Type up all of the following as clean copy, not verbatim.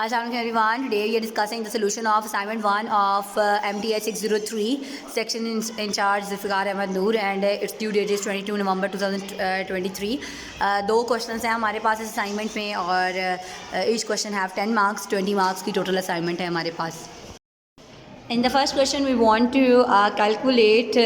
Assalamualaikum everyone. Today we are discussing the solution of assignment 1 of MTH 603 section in charge Zulfikar Ahmed Noor and its due date is 22 November 2023. दो questions हैं हमारे पास इस assignment में और each question have 10 marks 20 marks की total assignment है हमारे पास. In the first question, we want to calculate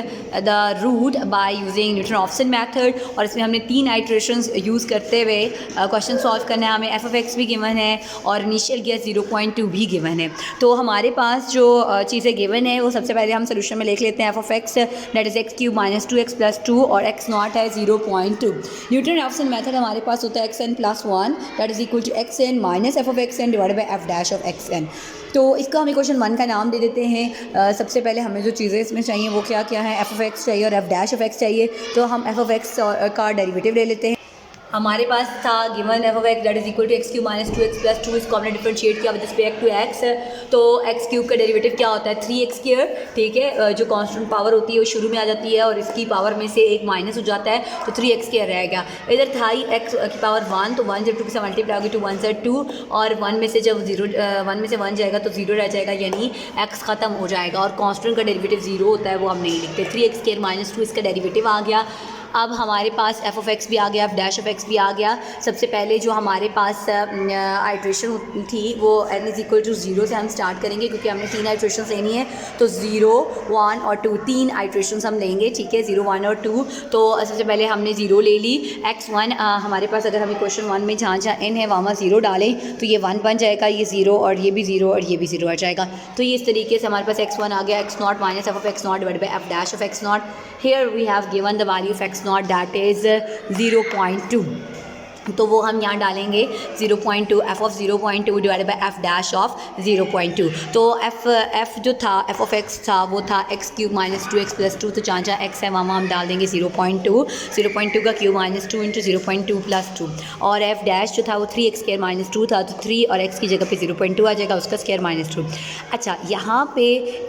the root by using Newton-Raphson method और इसमें हमने 3 iterations यूज़ करते हुए क्वेश्चन सॉल्व करना है. हमें एफ ऑफ एक्स भी गिवन है और इनिशियल गेस 0.2 भी गिवन है. तो हमारे पास जो चीज़ें गिवन है वो सबसे पहले हम सोल्यूशन में लिख लेते हैं. F of x that is x cube minus 2x plus 2 और एक्स नॉट है 0.2. न्यूटन-राफसन मेथड हमारे पास होता है x n plus 1 that is equal to x n minus f of x n divided by f dash of x n. तो इसका हमें question 1 का नाम दे देते हैं. सबसे पहले हमें जो चीज़ें इसमें चाहिए वो क्या क्या है. एफ ऑफ एक्स चाहिए और एफ डैश ऑफ एक्स चाहिए. तो हम एफ ऑफ एक्स का डेरिवेटिव ले लेते हैं. हमारे पास था given f of x that is equal to x cube minus 2x plus 2. इसको हमने डिफरेंशिएट किया विद रिस्पेक्ट टू एक्स. तो एक्स क्यूब का डेरिवेटिव क्या होता है 3x स्क्वायर. ठीक है, जो कांस्टेंट पावर होती है वो शुरू में आ जाती है और इसकी पावर में से एक माइनस हो जाता है तो 3x स्क्वायर रहेगा. इधर था ही एक्स की पावर 1 तो 1 जब 2 के साथ मल्टीप्लाई होगी तो 1 से 2 और 1 में से जब 1 में से 1 जाएगा तो 0 रह जाएगा यानी x ख़त्म हो जाएगा और कांस्टेंट का डेरिवेटिव 0 होता है वो हम नहीं लिखते. 3x स्क्वायर माइनस 2 इसका डेरिवेटिव आ गया. अब हमारे पास एफ ऑफ एक्स भी आ गया, एफ डैश ऑफ एक्स भी आ गया. सबसे पहले जो हमारे पास आइट्रेशन थी वो n इज़ इक्वल टू 0 से हम स्टार्ट करेंगे क्योंकि हमने 3 आइट्रेशन लेनी है. तो 0, 1 और 2 3 आइट्रेशन हम लेंगे. ठीक है, 0, 1 और 2. तो सबसे पहले हमने 0 ले ली. x1 हमारे पास अगर हमें क्वेश्चन 1 में जहाँ जहाँ n है वहाँ 0 डालें तो ये 1 बन जाएगा, ये 0 और ये भी 0 और ये भी 0 आ जाएगा. तो ये इस तरीके से हमारे पास x1 आ गया. x not minus f of x not divided by f dash of x not. Here we have given the value of x naught that is 0.2. तो वो हम यहाँ डालेंगे 0.2 F of 0.2 divided by f dash of 0.2. तो F जो था F of x था वो था x cube minus 2x plus 2. तो जहाँ जहाँ एक्स है वहाँ हम डाल देंगे 0.2 का क्यूब माइनस 2 इंटू 0.2 प्लस 2. और एफ डैश जो था वो 3x स्क्वायर माइनस 2 था तो 3 और x की जगह पे 0.2 आ जाएगा, उसका स्क्वायर माइनस 2. अच्छा, यहाँ पे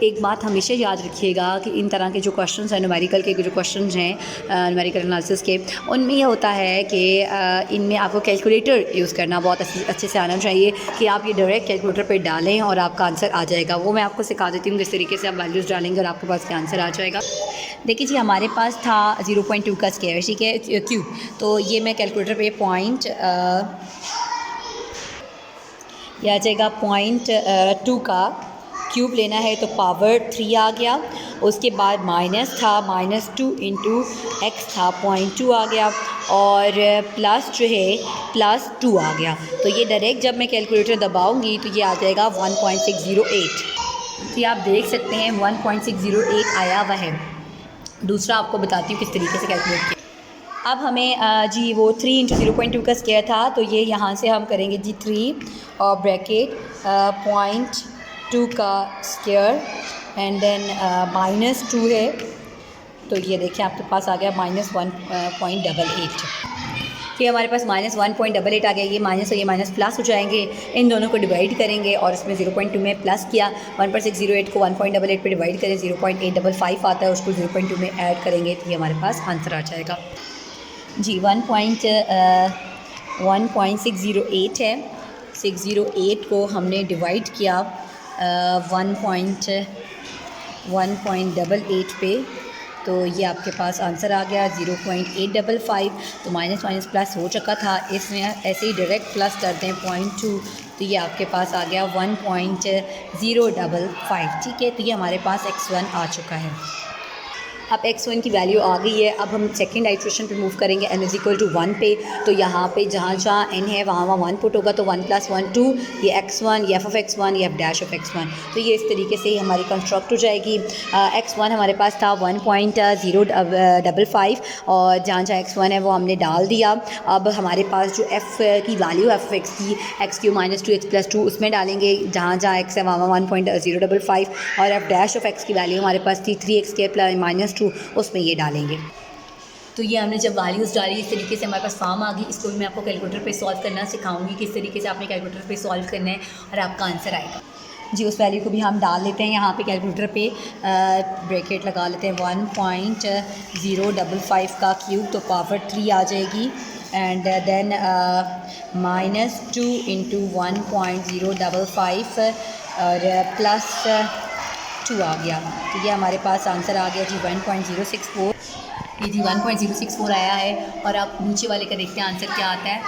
एक बात हमेशा याद रखिएगा कि इन तरह के जो क्वेश्चन हैं न्यूमेरिकल के जो क्वेश्चन हैं न्यूमेरिकल एनालिसिस के उनमें यह होता है कि में आपको कैलकुलेटर यूज़ करना बहुत अच्छे से आना चाहिए कि आप ये डायरेक्ट कैलकुलेटर पे डालें और आपका आंसर आ जाएगा. वो मैं आपको सिखा देती हूँ किस तरीके से आप वैल्यूज़ डालेंगे और आपके पास क्या आंसर आ जाएगा. देखिए जी, हमारे पास था 0.2 का स्क्वायर, ठीक है, क्यूब. तो ये मैं कैलकुलेटर पे पॉइंट यह आ जाएगा 0.2 का क्यूब लेना है तो पावर 3 आ गया. उसके बाद माइनस था माइनस 2 इंटू एक्स था 0.2 आ गया और प्लस जो है प्लस 2 आ गया. तो ये डायरेक्ट जब मैं कैलकुलेटर दबाऊंगी तो ये आ जाएगा 1.608. तो ये आप देख सकते हैं 1.608 आया हुआ है. दूसरा आपको बताती हूँ किस तरीके से कैलकुलेट किया. अब हमें जी वो 3 इंटू 0.2 का स्क्वायर था तो ये यहाँ से हम करेंगे जी 3 और ब्रैकेट 0.2 का स्क्वायर एंड देन माइनस 2 है तो ये देखिए आपके पास आ गया माइनस 1.88. कि हमारे पास माइनस 1.88 आ गया. ये माइनस और ये माइनस प्लस हो जाएंगे. इन दोनों को डिवाइड करेंगे और इसमें 0.2 में प्लस किया. 1.608 को 1.88 पे डिवाइड करें 0.855 आता है, उसको 0.2 में ऐड करेंगे तो ये हमारे पास आंसर आ जाएगा जी 1.608 है. 608 को हमने डिवाइड किया 1.88 पे तो ये आपके पास आंसर आ गया 0.855. तो माइनस माइनस प्लस हो चुका था, इसमें ऐसे ही डायरेक्ट प्लस कर दें 0.2 तो ये आपके पास आ गया 1.055. ठीक है, तो ये हमारे पास x1 आ चुका है. अब x1 की वैल्यू आ गई है. अब हम सेकंड आइट्रेशन पे मूव करेंगे n इज़ इक्वल टू 1 पे. तो यहाँ पे जहाँ जहाँ n है वहाँ वहाँ 1 पुट होगा तो 1 + 1 2. ये x1, ये एफ ऑफ x1, ये एफ डैश ऑफ x1. तो ये इस तरीके से ही हमारी कंस्ट्रक्ट हो जाएगी. x1 हमारे पास था 1.055 और जहाँ जहाँ x1 है वो हमने डाल दिया. अब हमारे पास जो f की वैल्यू एफ ऑफ x की x cube minus 2x plus 2 उसमें डालेंगे. जहाँ जहाँ x है वहाँ 1.055 और एफ डैश ऑफ x की वैल्यू हमारे पास थी 3x स्क्वायर प्लस माइनस 2 उसमें ये डालेंगे. तो ये हमने जब वैल्यूज़ डाली इस तरीके से हमारे पास फॉर्म आ गई. इसको भी मैं आपको कैलकुलेटर पे सॉल्व करना सिखाऊंगी किस तरीके से आपने कैलकुलेटर पे सॉल्व करना है और आपका आंसर आएगा जी. उस वैल्यू को भी हम डाल लेते हैं यहाँ पे कैलकुलेटर पे. ब्रैकेट लगा लेते हैं 1.055 का क्यूब तो पावर 3 आ जाएगी एंड देन -2 इंटू 1.055 और +2 आ गया। तो ये हमारे पास आंसर आ गया जी 1.064। ये जी 1.064 आया है। और अब नीचे वाले का देखते हैं आंसर क्या आता है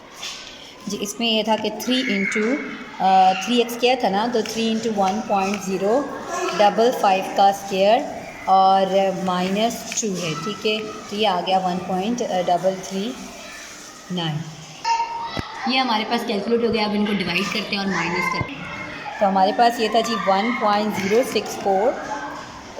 जी। इसमें ये था कि 3x था ना, तो 3 इंटू 1.055 का स्क्वायर और -2 है, ठीक है। तो ये आ गया 1.339। ये हमारे पास कैलकुलेट हो गया। अब इनको डिवाइड करते हैं और माइनस करते हैं। तो हमारे पास ये था जी 1.064,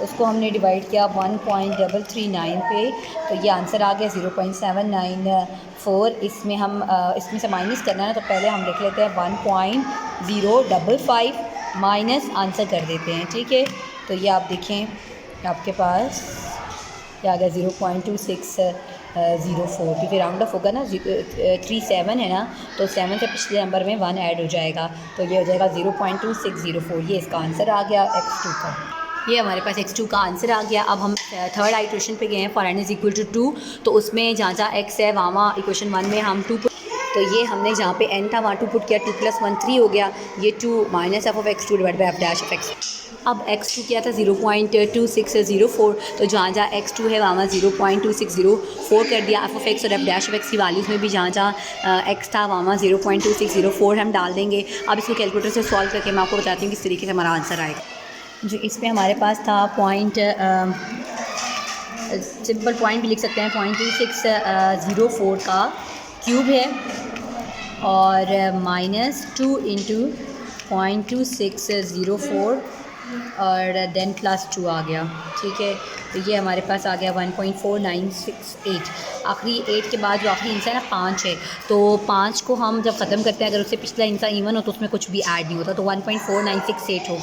उसको हमने डिवाइड किया 1.339 पे, तो ये आंसर आ गया 0.794। इसमें हम इसमें से माइनस करना है ना, तो पहले हम लिख लेते हैं 1.055 माइनस आंसर कर देते हैं, ठीक है। तो ये आप देखें आपके पास क्या आ गया 0.2604, क्योंकि राउंड ऑफ होगा ना 37 है ना, तो 7 से पिछले नंबर में 1 ऐड हो जाएगा, तो ये हो जाएगा 0.2604। ये इसका आंसर आ गया x2 का। ये हमारे पास x2 का आंसर आ गया। अब हम थर्ड इक्वेशन पे गए हैं, फॉर n = 2। तो उसमें जहाँ जहाँ x है वहाँ इक्वेशन 1 में हम 2 तो ये हमने जहाँ पे n था वहाँ 2 पुट किया, 2 + 1 3 हो गया। ये 2 - f(x2) / f'(x). अब x2 क्या था 0.2604, तो जहाँ जहाँ x2 है वहाँ 0.2604 कर दिया। f(x) और f'(x) की वैल्यूज़ में भी जहाँ जहाँ x था वहाँ 0.2604 हम डाल देंगे। अब इसको कैलकुलेटर से सॉल्व करके मैं आपको बताती हूँ किस तरीके से हमारा आंसर आएगा। जो इसमें हमारे पास था सिंपल पॉइंट भी लिख सकते हैं, 0.2604 का क्यूब है और -2 इंटू 0.2604 और देन +2 आ गया, ठीक है। तो ये हमारे पास आ गया 1.4968। आखिरी 8 के बाद जो आखिरी इंसा है ना 5 है, तो 5 को हम जब ख़त्म करते हैं अगर उससे पिछला इंसा इवन हो तो उसमें कुछ भी ऐड नहीं होता, तो 1.4968 हो।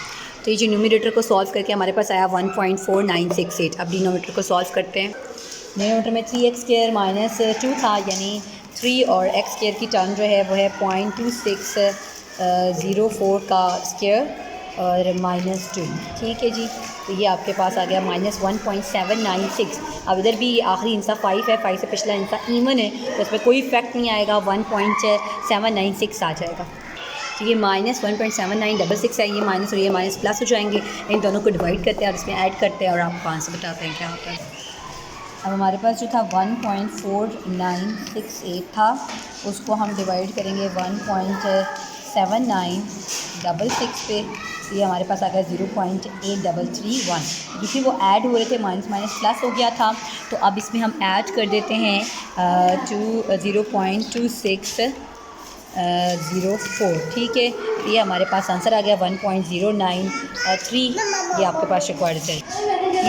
तो ये जो न्यूमरेटर को सॉल्व करके हमारे पास आया 1.4968। अब डिनोमिनेटर को सॉल्व करते हैं। डिनोमिनेटर में 3x² - 2 था, यानी 3 और x² की टर्म जो है वो है 0.2604 का स्क्वायर और -2, ठीक है जी। तो ये आपके पास आ गया -1.796। अब इधर भी आखिरी इंसा 5 है, 5 से पिछला इंसा इवन है, तो इसमें कोई इफेक्ट नहीं आएगा, 1.796 आ जाएगा। तो ये -1.7966 है, ये माइनस और ये माइनस प्लस हो जाएंगे। इन दोनों को डिवाइड करते हैं और इसमें ऐड करते हैं और आपको आंसर बताते हैं क्या होता है। अब हमारे पास जो था 1.4968 था, उसको हम डिवाइड करेंगे 1.7966 पे, ये हमारे पास आ गया 0.8331। क्योंकि वो ऐड हो रहे थे, माइनस माइनस प्लस हो गया था, तो अब इसमें हम ऐड कर देते हैं 0.2604, ठीक है। ये हमारे पास आंसर आ गया 1.093। ये आपके पास रिकॉर्ड है।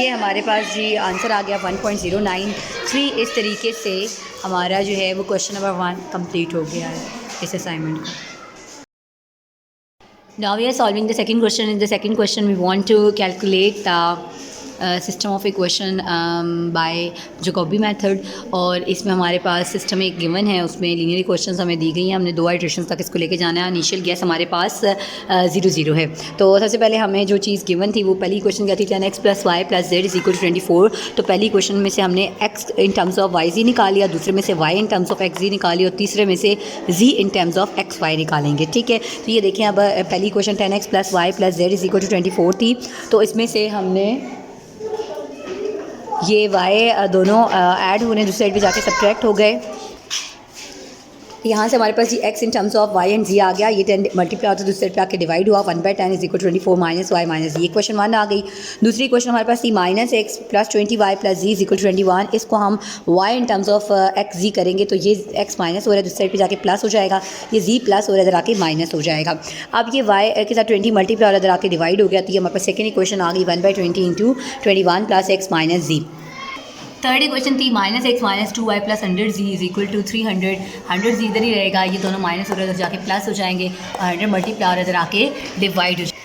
ये हमारे पास जी आंसर आ गया 1.093। इस तरीके से हमारा जो है वो क्वेश्चन नंबर 1 कंप्लीट हो गया है इस असाइनमेंट का। Now we are solving the second question. In the second question, we want to calculate the system of equation by Jacobi method। और इसमें हमारे पास सिस्टम एक गिवन है, उसमें लीनियर इक्वेशंस हमें दी गई हैं। हमने 2 इटरेशंस तक इसको लेके जाना है। इनिशियल गैस हमारे पास 0 है। तो सबसे पहले हमें जो चीज़ गिवन थी वो पहली इक्वेशन क्या थी, 10x + y + z = 24। तो पहली इक्वेशन में से हमने x in terms of y z निकाल लिया, दूसरे में से y in terms of x z निकाली और तीसरे में से z in terms of x y निकालेंगे, ठीक है। तो ये देखें, अब पहली इक्वेशन 10x + y + z = 24 थी, तो इसमें से हमने ये y दोनों ऐड होने दूसरी साइड पे जाके सब्ट्रैक्ट हो गए। यहाँ से हमारे पास जी x in terms of y and z आ गया। ये 10 मल्टीप्लाई होता है दूसरी साइड पे आके डिवाइड हुआ, 1/10 = 24 - y - z। ये क्वेश्चन 1 आ गई। दूसरी इक्वेशन हमारे पास थी -x + 20y + z = 21। इसको हम y in terms of x z करेंगे, तो ये x माइनस हो रहा है दूसरी साइड पे जाके प्लस हो जाएगा, ये z प्लस हो रहा है इधर आके माइनस हो जाएगा। अब ये y के साथ 20 मल्टीप्लाई हो रहा है इधर आके डिवाइड हो गया, तो ये हमारे पास सेकेंड इक्वेशन आ गई 1/20 × 21 + x - z। थर्ड इक्वेशन थी -x - 2y + 100z = 300। 100z इधर ही रहेगा, ये दोनों माइनस हो रहे हैं जाके प्लस हो जाएंगे, 100 मल्टीप्लाई हो रहा है इधर आके डिवाइड हो जाएगा।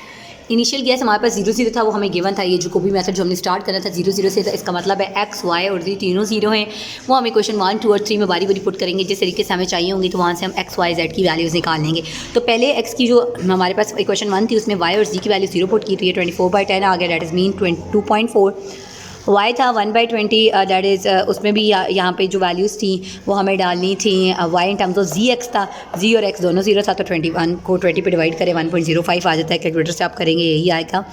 इनिशियल गैस हमारे पास 0 था, वो हमें गिवन था। ये जैकोबी मेथड जो हमने स्टार्ट करना था 0 से था, इसका मतलब है x, y और z तीनों 0 हैं। वो हम इक्वेशन 1, 2 और 3 में बारी बारी पुट करेंगे जिस तरीके से हमें चाहिए होंगी, तो वहाँ से हम x, y, z की वैल्यूज़ निकाल लेंगे। तो पहले x की जो हमारे पास इक्वेशन 1 थी उसमें y और z की वैल्यू 0 पुट की, तो ये 24/10 आ गया, डेट इज़ मीन 2.4। y था 1/20, दैट इज़ उसमें भी यहाँ पे जो वैल्यूज़ थी वो हमें डालनी थी। y in terms of g x था, जी और x दोनों 0 था, तो 21 को 20 पे डिवाइड करें 1.05 आ जाता है। कैलकुलेटर से आप करेंगे यही आएगा।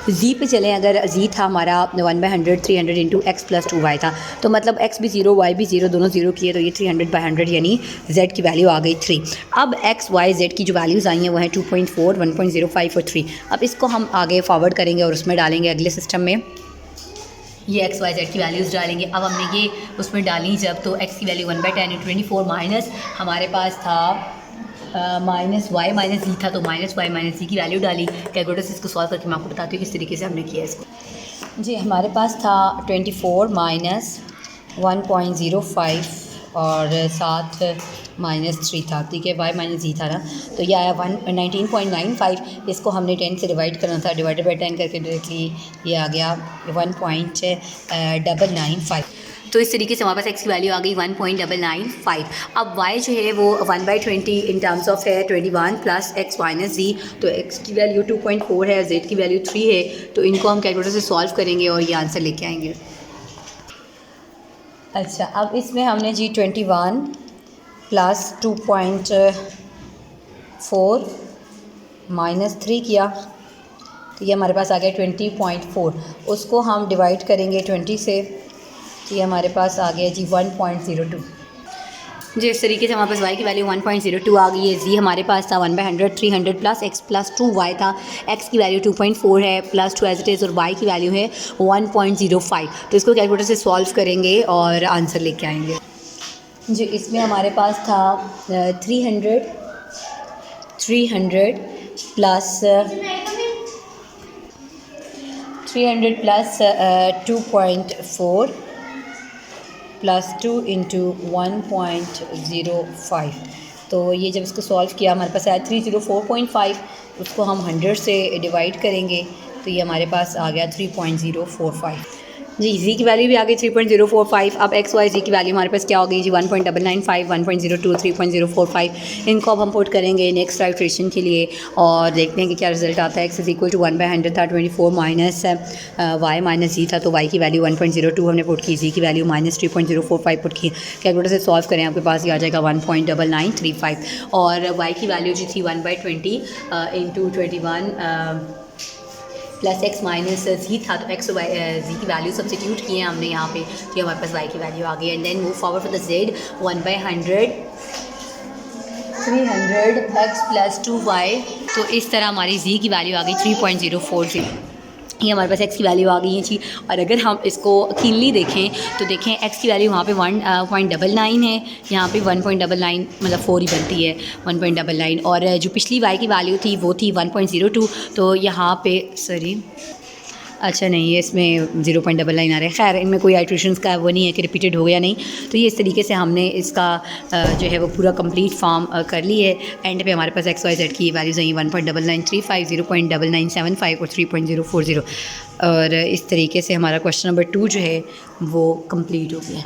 जी पे चलें, अगर जी था हमारा 1/100 300 इंटू एक्स प्लस 2y था, तो मतलब x भी 0 y भी 0 दोनों 0 किए, तो ये 300/100 यानी z की वैल्यू आ गई 3। अब x y z की जो वैल्यूज़ आई हैं वो हैं 2.4 1.05 और 3। अब इसको हम आगे फॉरवर्ड करेंगे और उसमें डालेंगे अगले सिस्टम में, ये एक्स वाई जेड की वैल्यूज़ डालेंगे। अब हमने ये उसमें डाली जब, तो x की वैल्यू 1/10 इंटू 24 माइनस हमारे पास था माइनस वाई माइनस जी था, तो माइनस वाई माइनस जी की वैल्यू डाली। कैलकुलेटर से इसको सॉल्व करके मैं आपको बताती हूँ किस तरीके से हमने किया इसको। जी हमारे पास था 24 माइनस 1.05 और साथ माइनस 3 था, ठीक है, वाई माइनस जी था ना, तो ये आया 19.95। इसको हमने 10 से डिवाइड करना था, डिवाइडेड बाई 10 करके डायरेक्टली ये आ गया 1.995। तो इस तरीके से हमारे पास x की वैल्यू आ गई 1.995। अब y जो है वो 1/20 इन टर्म्स ऑफ है 21 प्लस x माइनस जी, तो x की वैल्यू 2.4 है, z की वैल्यू 3 है, तो इनको हम कैलकुलेटर से सॉल्व करेंगे और ये आंसर लेके आएंगे। अच्छा, अब इसमें हमने जी 21 प्लस 2.4 माइनस 3 किया, तो ये हमारे पास आ गया 20.4। उसको हम डिवाइड करेंगे 20 से, तो ये हमारे पास आ गया जी 1.02। जी इस तरीके से हमारे पास y की वैल्यू 1.02 आ गई है। जी हमारे पास था 1/100 300 प्लस x प्लस 2y था, x की वैल्यू 2.4 है प्लस 2 एज इट इज़, और y की वैल्यू है 1.05। तो इसको कैलकुलेटर से सॉल्व करेंगे और आंसर लेके आएंगे। जी इसमें हमारे पास था 300 प्लस 2.4 प्लस 2 इंटू 1.05। तो ये जब इसको सॉल्व किया हमारे पास आया 304.5। उसको हम 100 से डिवाइड करेंगे, तो ये हमारे पास आ गया 3.045। जी जी की वैल्यू भी आ गई 3.045। अब एक्स वाई जी की वैल्यू हमारे पास क्या हो गई जी 1.995 1.02 3.045। इनको अब हम पुट करेंगे नेक्स्ट आइट्रेशन के लिए और देखते हैं कि क्या रिजल्ट आता है। एक्स इज इक्वल टू 1/100 था, 24 माइनस वाई माइनस जी था, तो वाई की वैल्यू 1.02 हमने पुट की, जी की वैल्यू माइनस 3.045 पुट की। कैलकुलेटर से सॉल्व करें, आपके पास ये आ जाएगा 1.9935 और वाई की वैल्यू जी थी 1/20 इंटू 21 प्लस x माइनस जी था, तो x वाई जी की वैल्यू सब्सिट्यूट किए हैं हमने यहाँ पे, तो हमारे पास y की वैल्यू आ गई। And then move forward for the z 1/100 300 x plus 2y, तो इस तरह हमारी z की वैल्यू आ गई 3.040। ये हमारे पास x की वैल्यू आ गई है जी। और अगर हम इसको कीनली देखें तो देखें x की वैल्यू वहाँ पे 1.99 है, यहाँ पे 1.99 मतलब 4 ही बनती है 1.99, और जो पिछली y की वैल्यू थी वो थी 1.02, तो यहाँ पे सॉरी अच्छा नहीं है, इसमें 0.99 आ रहा है। खैर इनमें कोई आइट्रेशंस का वो नहीं है कि रिपीटेड हो गया नहीं, तो ये इस तरीके से हमने इसका जो है वो पूरा कंप्लीट फॉर्म कर ली है। एंड पे हमारे पास एक्स वाई जेड की वैल्यूज़ आई 1.9935 0.9975 और 3.040, और इस तरीके से हमारा क्वेश्चन नंबर 2 जो है वो कंप्लीट हो गया।